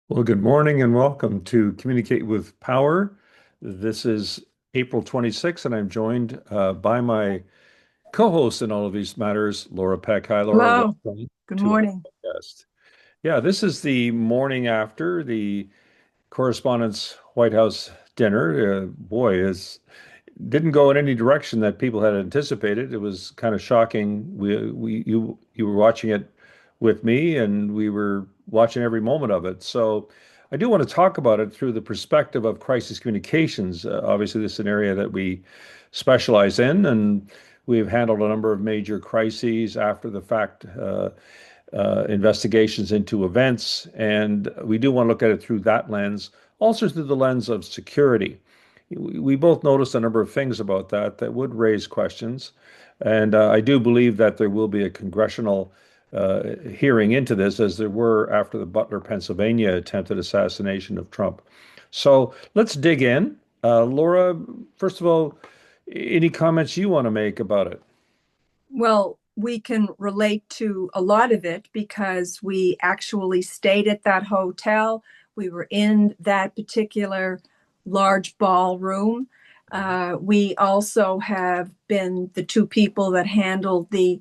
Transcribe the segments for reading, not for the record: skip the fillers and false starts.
Well, good morning and welcome to Communicate with Power. This is April 26th, and I'm joined by my co-host in all of these matters, Laura Peck. Hi, Laura. Hello, Welcome good to our morning. podcast. Yeah, this is the morning after the Correspondents White House dinner. Boy, is didn't go in any direction that people had anticipated. It was kind of shocking. You were watching it with me, and we were watching every moment of it. So I do want to talk about it through the perspective of crisis communications. Obviously, this is an area that we specialize in, and we've handled a number of major crises after the fact. Investigations into events, and we do want to look at it through that lens, also through the lens of security. We both noticed a number of things about that would raise questions, and I do believe that there will be a congressional hearing into this, as there were after the Butler, Pennsylvania attempted assassination of Trump. So let's dig in. Laura, first of all, any comments you want to make about it? Well, we can relate to a lot of it because we actually stayed at that hotel. We were in that particular large ballroom. We also have been the two people that handled the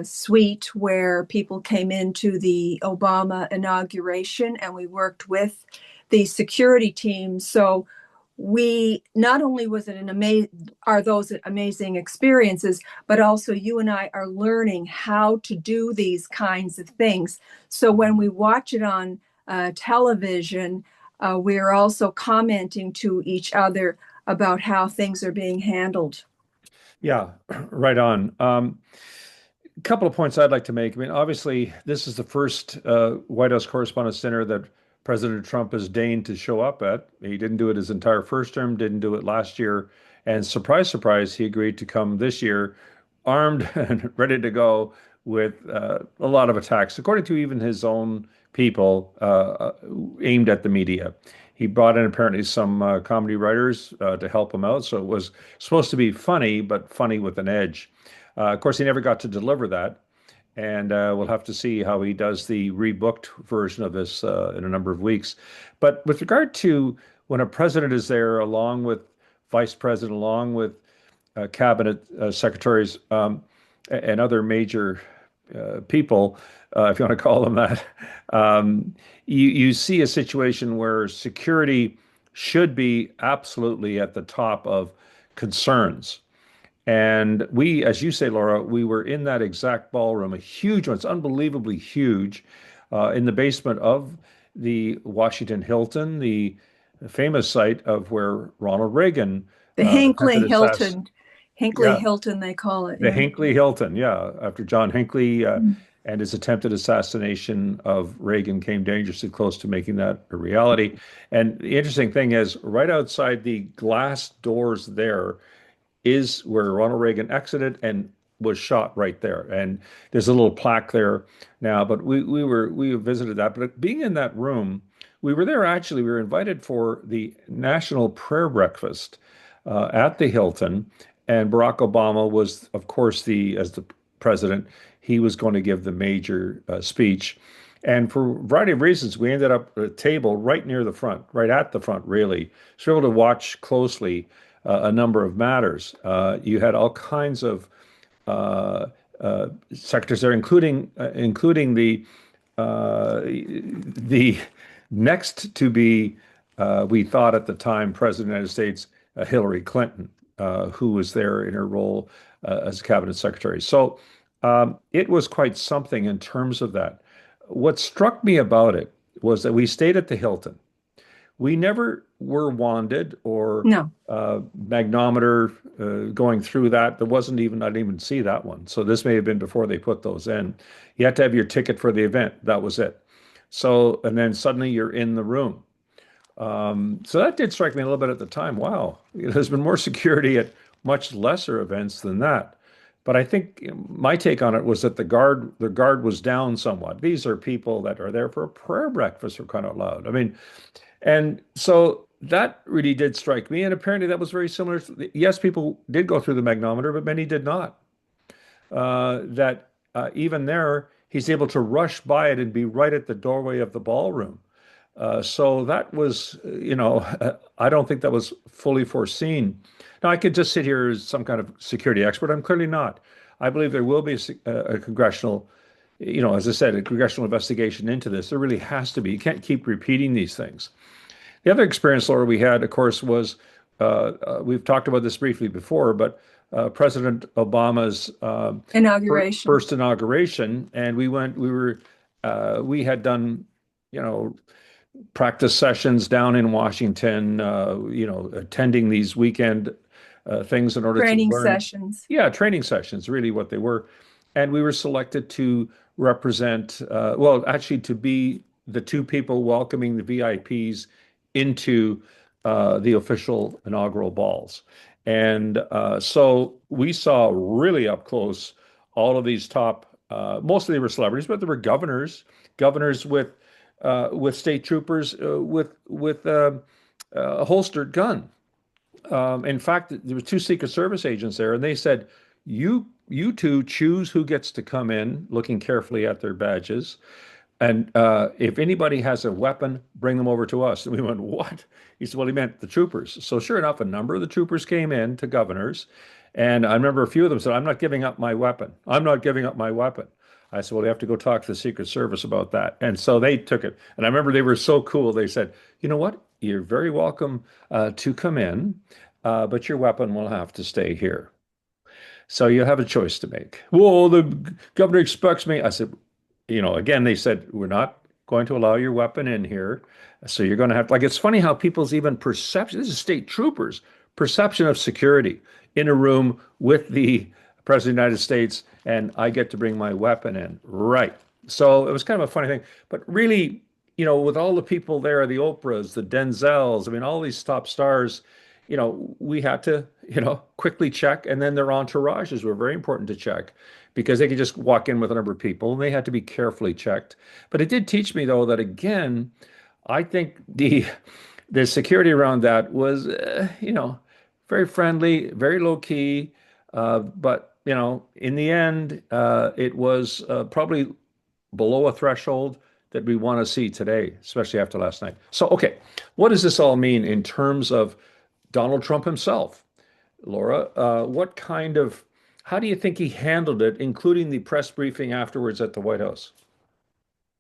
suite where people came into the Obama inauguration, and we worked with the security team. So we not only was it an amazing are those amazing experiences, but also you and I are learning how to do these kinds of things. So when we watch it on television, we're also commenting to each other about how things are being handled. Yeah, right on. A couple of points I'd like to make. I mean, obviously, this is the first White House Correspondents' Dinner that President Trump has deigned to show up at. He didn't do it his entire first term, didn't do it last year. And surprise, surprise, he agreed to come this year armed and ready to go with a lot of attacks, according to even his own people aimed at the media. He brought in apparently some comedy writers to help him out. So it was supposed to be funny, but funny with an edge. Of course, he never got to deliver that, and we'll have to see how he does the rebooked version of this in a number of weeks. But with regard to when a president is there, along with vice president, along with cabinet secretaries and other major people, if you want to call them that, you see a situation where security should be absolutely at the top of concerns. And we, as you say, Laura, we were in that exact ballroom, a huge one. It's unbelievably huge, in the basement of the Washington Hilton, the famous site of where Ronald Reagan The attempted Hinckley yeah, Hilton, they call it. the Yeah. Hinckley Hilton, yeah, after John Hinckley Mm. and his attempted assassination of Reagan came dangerously close to making that a reality. And the interesting thing is, right outside the glass doors there is where Ronald Reagan exited and was shot right there. And there's a little plaque there now, but we visited that. But being in that room, we were there actually. We were invited for the National Prayer Breakfast at the Hilton, and Barack Obama was, of course, the as the president, he was going to give the major speech. And for a variety of reasons, we ended up at a table right near the front, right at the front, really. So we were able to watch closely a number of matters. You had all kinds of sectors there, including the next to be, we thought at the time, President of the United States, Hillary Clinton, who was there in her role as cabinet secretary. So it was quite something in terms of that. What struck me about it was that we stayed at the Hilton. We never were wanded or No. magnometer going through that. There wasn't even, I didn't even see that one. So this may have been before they put those in. You had to have your ticket for the event. That was it. So, and then suddenly you're in the room. So that did strike me a little bit at the time. Wow, there's been more security at much lesser events than that. But I think my take on it was that the guard was down somewhat. These are people that are there for a prayer breakfast for crying out loud. I mean, and so that really did strike me. And apparently that was very similar. Yes, people did go through the magnometer, but many did not. That even there, he's able to rush by it and be right at the doorway of the ballroom. So that was, I don't think that was fully foreseen. Now, I could just sit here as some kind of security expert. I'm clearly not. I believe there will be a congressional, as I said, a congressional investigation into this. There really has to be. You can't keep repeating these things. The other experience, Laura, we had, of course, was we've talked about this briefly before, but President Obama's Inauguration. first inauguration, and we had done, you know, practice sessions down in Washington, attending these weekend things in order to Training learn. sessions. Yeah, training sessions, really what they were. And we were selected to represent, well, actually to be the two people welcoming the VIPs into the official inaugural balls. And so we saw really up close all of these top, mostly they were celebrities, but there were governors with state troopers with a holstered gun. In fact, there were two Secret Service agents there, and they said, "You two choose who gets to come in," looking carefully at their badges. And if anybody has a weapon, bring them over to us. And we went, "What?" He said, "Well, he meant the troopers." So sure enough, a number of the troopers came in to governors. And I remember a few of them said, "I'm not giving up my weapon. I'm not giving up my weapon." I said, "Well, you have to go talk to the Secret Service about that." And so they took it. And I remember they were so cool. They said, "You know what? You're very welcome to come in, but your weapon will have to stay here. So you have a choice to make." "Whoa, the governor expects me." I said, again, they said, "We're not going to allow your weapon in here. So you're going to have, like, it's funny how people's even perception, this is state troopers, perception of security in a room with the President of the United States, and I get to bring my weapon in. Right. So it was kind of a funny thing. But really, with all the people there, the Oprahs, the Denzels, I mean, all these top stars, we had to, quickly check. And then their entourages were very important to check because they could just walk in with a number of people and they had to be carefully checked. But it did teach me, though, that again, I think the security around that was, very friendly, very low key. But, in the end, it was probably below a threshold that we want to see today, especially after last night. So, okay, what does this all mean in terms of Donald Trump himself? Laura, how do you think he handled it, including the press briefing afterwards at the White House?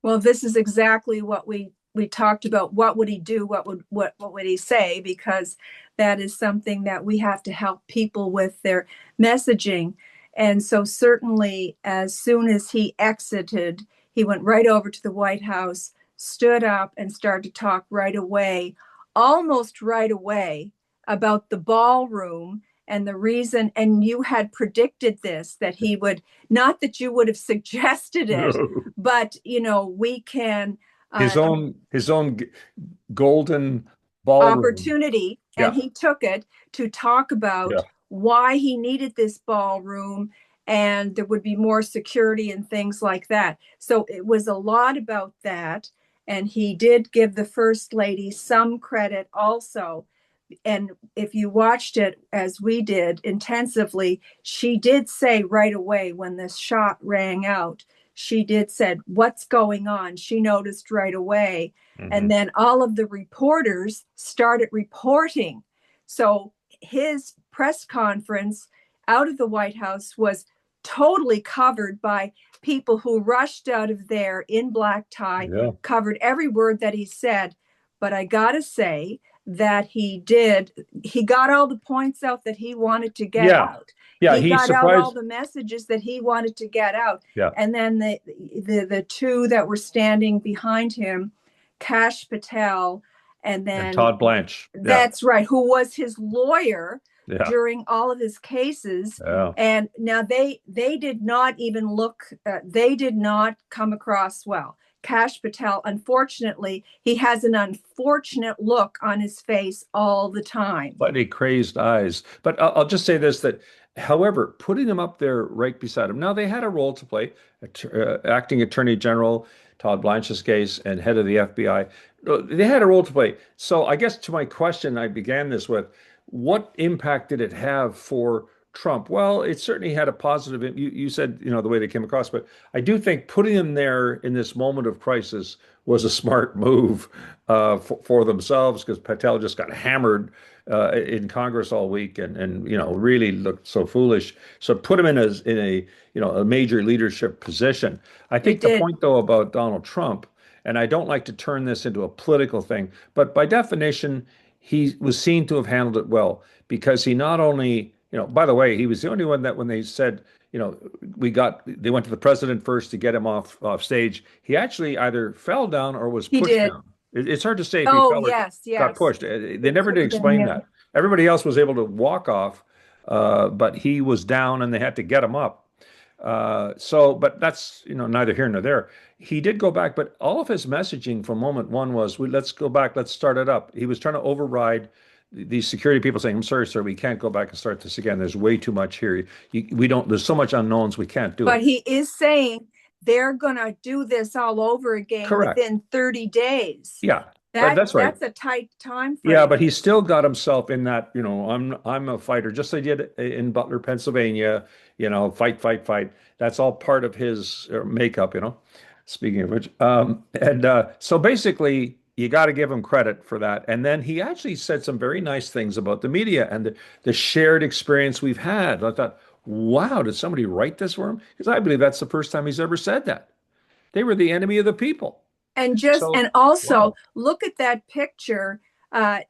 Well, this is exactly what we talked about. What would he do? What would he say? Because that is something that we have to help people with their messaging. And so certainly as soon as he exited, he went right over to the White House, stood up and started to talk right away, almost right away, about the ballroom and the reason. And you had predicted this, that he would, not that you would have suggested it, No. but we can His own golden ballroom. opportunity, and Yeah, he took it to talk yeah. about why he needed this ballroom, and there would be more security and things like that. So it was a lot about that. And he did give the first lady some credit also. And if you watched it as we did intensively, she did say right away when this shot rang out, she did said, "What's going on?" She noticed right away. And Hmm. then all of the reporters started reporting. So his press conference out of the White House was totally covered by people who rushed out of there in black tie, Yeah. covered every word that he said. But I gotta say that he got all the points out that he wanted to get Yeah. out. Yeah. He He got out all surprised. the messages that he wanted to get out. Yeah. And then the two that were standing behind him, Kash Patel, and And then Todd Blanche. Yeah. that's right, who was his lawyer Yeah. during all of his cases. Yeah. And now they did not even look, they did not come across well. Kash Patel, unfortunately, he has an unfortunate look on his face all the time. Slightly crazed eyes. But I'll just say this, that, however, putting them up there right beside him. Now, they had a role to play, acting Attorney General, Todd Blanche's case, and head of the FBI. They had a role to play. So I guess to my question, I began this with, what impact did it have for Trump? Well, it certainly had a positive. You said, the way they came across, but I do think putting him there in this moment of crisis was a smart move for themselves because Patel just got hammered in Congress all week and really looked so foolish. So put him in a major leadership position. I It think the did. point though about Donald Trump, and I don't like to turn this into a political thing, but by definition, he was seen to have handled it well because he not only, by the way, he was the only one that when they said, they went to the president first to get him off stage. He actually either fell down or was He pushed did. down. It's hard to say if he Oh, fell or yes, got yes. pushed. They It never could did have been explain him. that. Everybody else was able to walk off, but he was down and they had to get him up. But that's, neither here nor there. He did go back, but all of his messaging from moment one was, let's go back, let's start it up. He was trying to override these security people saying, I'm sorry, sir, we can't go back and start this again. There's way too much here. We don't, there's so much unknowns, we can't do But it. he is saying they're going to do this all over again Correct. within 30 days. Yeah, That that's right. that's a tight time Yeah, but frame. he still got himself in that, I'm a fighter, just like he did in Butler, Pennsylvania, fight, fight, fight. That's all part of his makeup. Speaking of which, and so basically, you got to give him credit for that. And then he actually said some very nice things about the media and the shared experience we've had. I thought, wow, did somebody write this for him? Because I believe that's the first time he's ever said that. They were the enemy of the people. And So, also wow. look at that picture.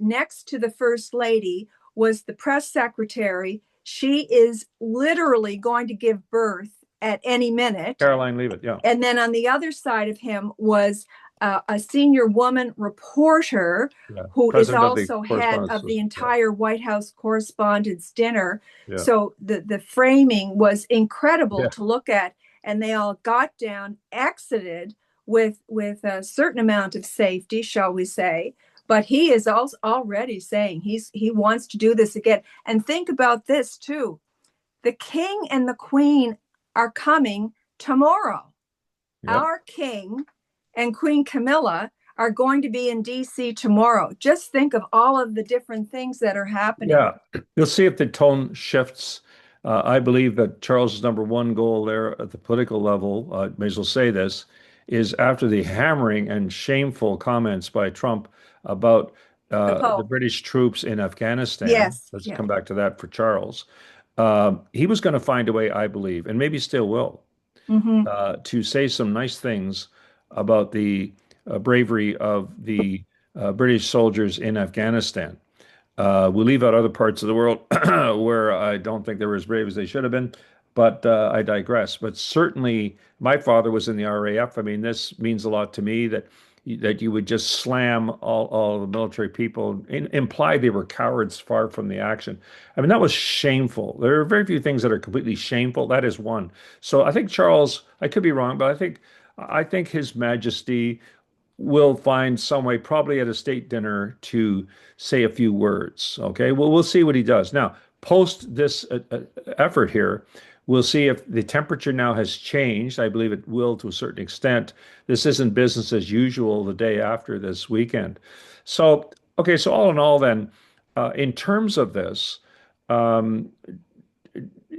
Next to the first lady was the press secretary. She is literally going to give birth at any minute. Caroline, leave it. Yeah. And then on the other side of him was a senior woman reporter Yeah. who is President of the also head Correspondents. of the Yeah. entire White House Correspondents Dinner. Yeah. So the framing was incredible Yeah. to look at, and they all got down, exited with a certain amount of safety, shall we say. But he is also already saying he wants to do this again. And think about this too: the king and the queen are coming tomorrow. Yeah. Our king and Queen Camilla are going to be in DC tomorrow. Just think of all of the different things that are happening. Yeah. You'll see if the tone shifts. I believe that Charles's number one goal there at the political level, may as well say this, is after the hammering and shameful comments by Trump about The the Pope. British troops in Afghanistan. Yes, Let's yeah. come back to that for Charles. He was going to find a way, I believe, and maybe still will, Mm-hmm. to say some nice things about the bravery of the British soldiers in Afghanistan. We leave out other parts of the world where I don't think they were as brave as they should have been, but I digress. But certainly, my father was in the RAF. I mean, this means a lot to me that you would just slam all the military people, imply they were cowards far from the action. I mean, that was shameful. There are very few things that are completely shameful. That is one. So I think Charles, I could be wrong, but I think His Majesty will find some way, probably at a state dinner, to say a few words. Okay, well, we'll see what he does. Now, post this effort here, we'll see if the temperature now has changed. I believe it will to a certain extent. This isn't business as usual the day after this weekend. So, okay, so all in all, then, in terms of this, um,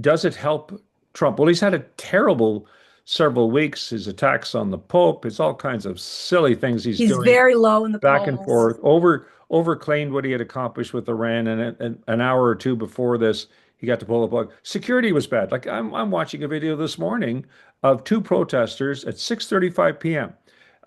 does it help Trump? Well, he's had a terrible several weeks. His attacks on the Pope, his all kinds of silly things he's He's doing very low in the back and polls. forth, overclaimed what he had accomplished with Iran, and an hour or two before this, he got to pull the plug. Security was bad. Like I'm watching a video this morning of two protesters at 6:35 p.m.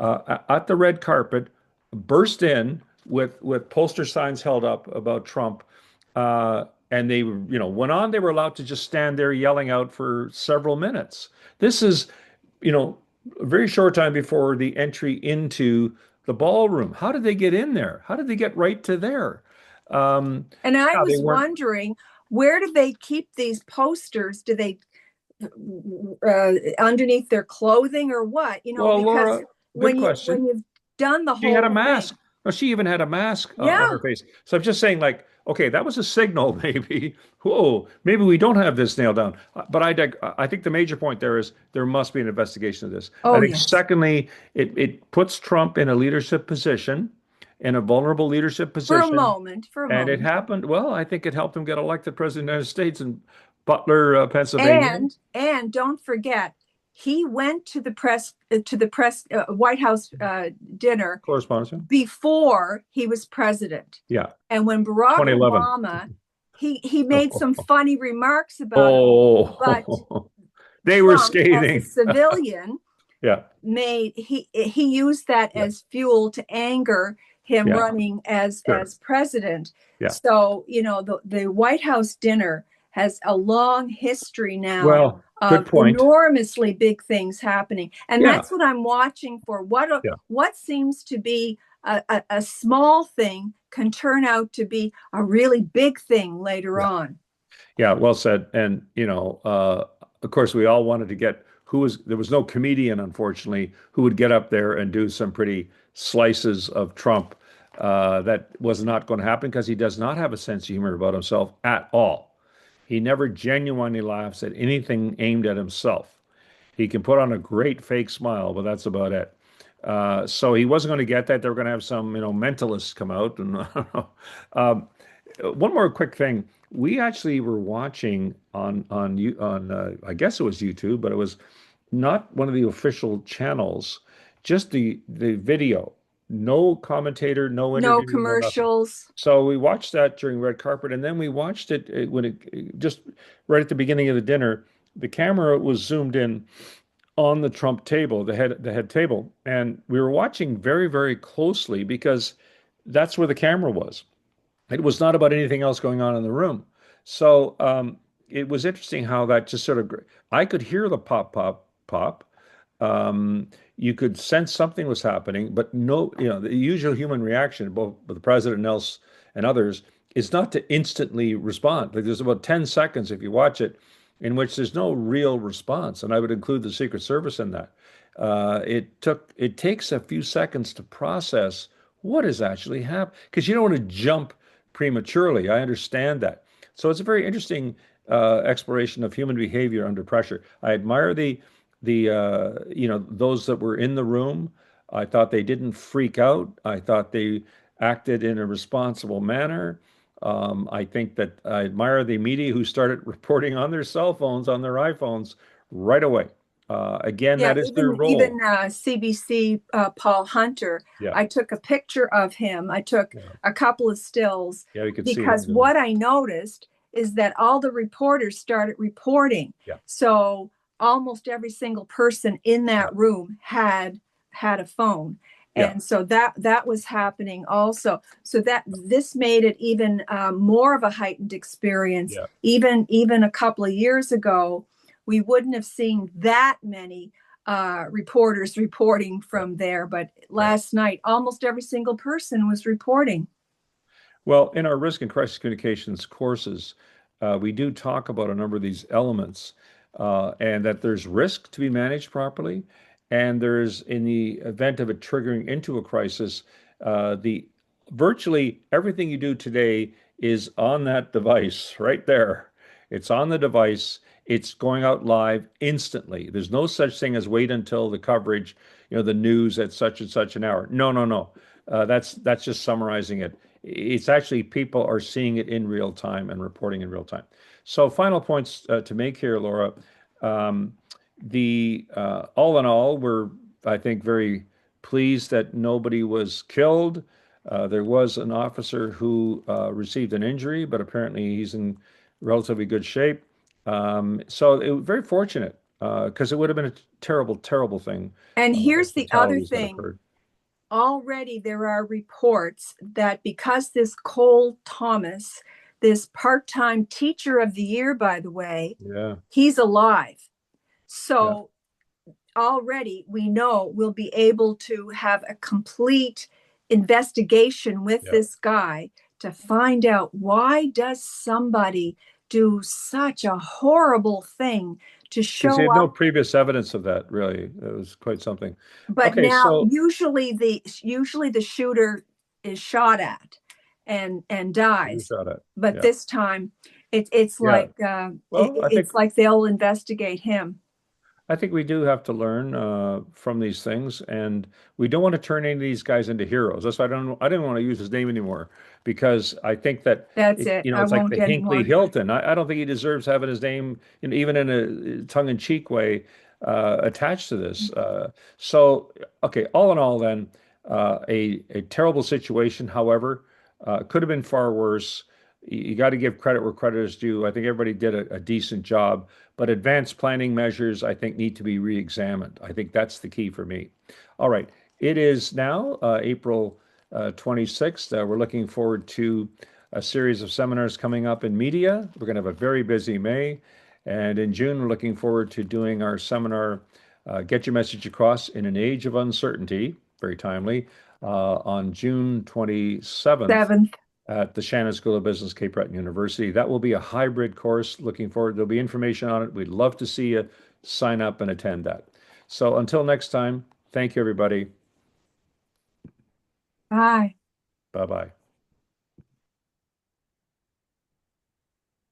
At the red carpet, burst in with poster signs held up about Trump, and they went on. They were allowed to just stand there yelling out for several minutes. This is, you know, a very short time before the entry into the ballroom. How did they get in there? How did they get right to there? Um, And I yeah, they was weren't. wondering, where do they keep these posters? Do they underneath their clothing or what? Well, Because Laura, good when question. you've done the She had a whole thing, mask. No, she even had a mask on her yeah. face. So I'm just saying, like, okay, that was a signal, maybe. Whoa, maybe we don't have this nailed down. But I think the major point there is there must be an investigation of this. I Oh, think, yes. secondly, it puts Trump in a leadership position, in a vulnerable leadership For a position. moment, for a And it moment. happened. Well, I think it helped him get elected president of the United States and Butler, Pennsylvania. And don't forget, he went to the White House dinner Correspondence. before he was president. Yeah, And when Barack 2011. Obama, he made some funny remarks about him, but Oh, they were Trump, as a scathing. civilian, Yeah, he used that yeah, as fuel to anger him yeah, running sure. as president. Yeah. So, the White House dinner has a long history now Well, good of point. enormously big things happening. And Yeah, that's what I'm watching for. yeah, What seems to be a small thing can turn out to be a really big thing later yeah. on. Yeah, well said. And, of course, we all wanted to get there was no comedian, unfortunately, who would get up there and do some pretty slices of Trump. That was not going to happen because he does not have a sense of humor about himself at all. He never genuinely laughs at anything aimed at himself. He can put on a great fake smile, but that's about it. So he wasn't going to get that. They were going to have some, mentalists come out and um, one more quick thing. We actually were watching on I guess it was YouTube, but it was not one of the official channels, just the video. No commentator, no No interview, no nothing. commercials. So we watched that during red carpet, and then we watched it when just right at the beginning of the dinner. The camera was zoomed in on the Trump table, the head table, and we were watching very, very closely because that's where the camera was. It was not about anything else going on in the room. So it was interesting how that just sort of, I could hear the pop, pop, pop. You could sense something was happening, but no, the usual human reaction, both with the president and else and others, is not to instantly respond. Like there's about 10 seconds if you watch it in which there's no real response. And I would include the Secret Service in that. It takes a few seconds to process what is actually happening because you don't want to jump prematurely. I understand that. So it's a very interesting exploration of human behavior under pressure. I admire those that were in the room. I thought they didn't freak out. I thought they acted in a responsible manner. I think that I admire the media who started reporting on their cell phones, on their iPhones right away. Again, Yeah, that is their even role. CBC Paul Hunter. Yeah, I took a picture of him. I took yeah, a couple of stills yeah. You could see him because doing. what I noticed is that all the reporters started reporting. Yeah, So almost every single person in yeah, that room had a phone. yeah, And so that was happening also. So that this made it even more of a heightened experience. yeah. Even a couple of years ago, we wouldn't have seen that many reporters reporting Yeah, from there. But yeah. last night, almost every single person was reporting. Well, in our risk and crisis communications courses, we do talk about a number of these elements, and that there's risk to be managed properly, and there's, in the event of it triggering into a crisis, the virtually everything you do today is on that device right there. It's on the device. It's going out live instantly. There's no such thing as wait until the coverage, the news at such and such an hour. No, no, no. That's just summarizing it. It's actually people are seeing it in real time and reporting in real time. So, final points to make here, Laura. Um, the All in all, we're, I think, very pleased that nobody was killed. There was an officer who received an injury, but apparently he's in relatively good shape. So it was very fortunate because it would have been a terrible, terrible thing And if here's the other fatalities had thing. occurred. Already there are reports that because this Cole Thomas, this part-time teacher of the year, by the way, Yeah, he's alive. yeah, So already we know we'll be able to have a complete investigation with yeah. this guy to find out why does somebody do such a horrible thing to Because he show had no up. previous evidence of that, really. It was quite something. But Okay, now so usually the shooter is shot at and you dies. shot at. But Yeah. this time it's Yeah. like Well, I think it's like they'll investigate him. I think we do have to learn from these things, and we don't want to turn any of these guys into heroes. That's why I didn't want to use his name anymore because I think that That's it. I it's like won't the Hinckley anymore. Hilton. I don't think he deserves having his name, even in a tongue-in-cheek way, attached to this. So, okay, all in all, then, a terrible situation. However, could have been far worse. You got to give credit where credit is due. I think everybody did a decent job. But advanced planning measures, I think, need to be re-examined. I think that's the key for me. All right. It is now April 26th. We're looking forward to a series of seminars coming up in media. We're going to have a very busy May. And in June, we're looking forward to doing our seminar, Get Your Message Across in an Age of Uncertainty, very timely, on June 27th 7th. at the Shannon School of Business, Cape Breton University. That will be a hybrid course. Looking forward. There'll be information on it. We'd love to see you sign up and attend that. So until next time, thank you, everybody. Bye. Bye bye.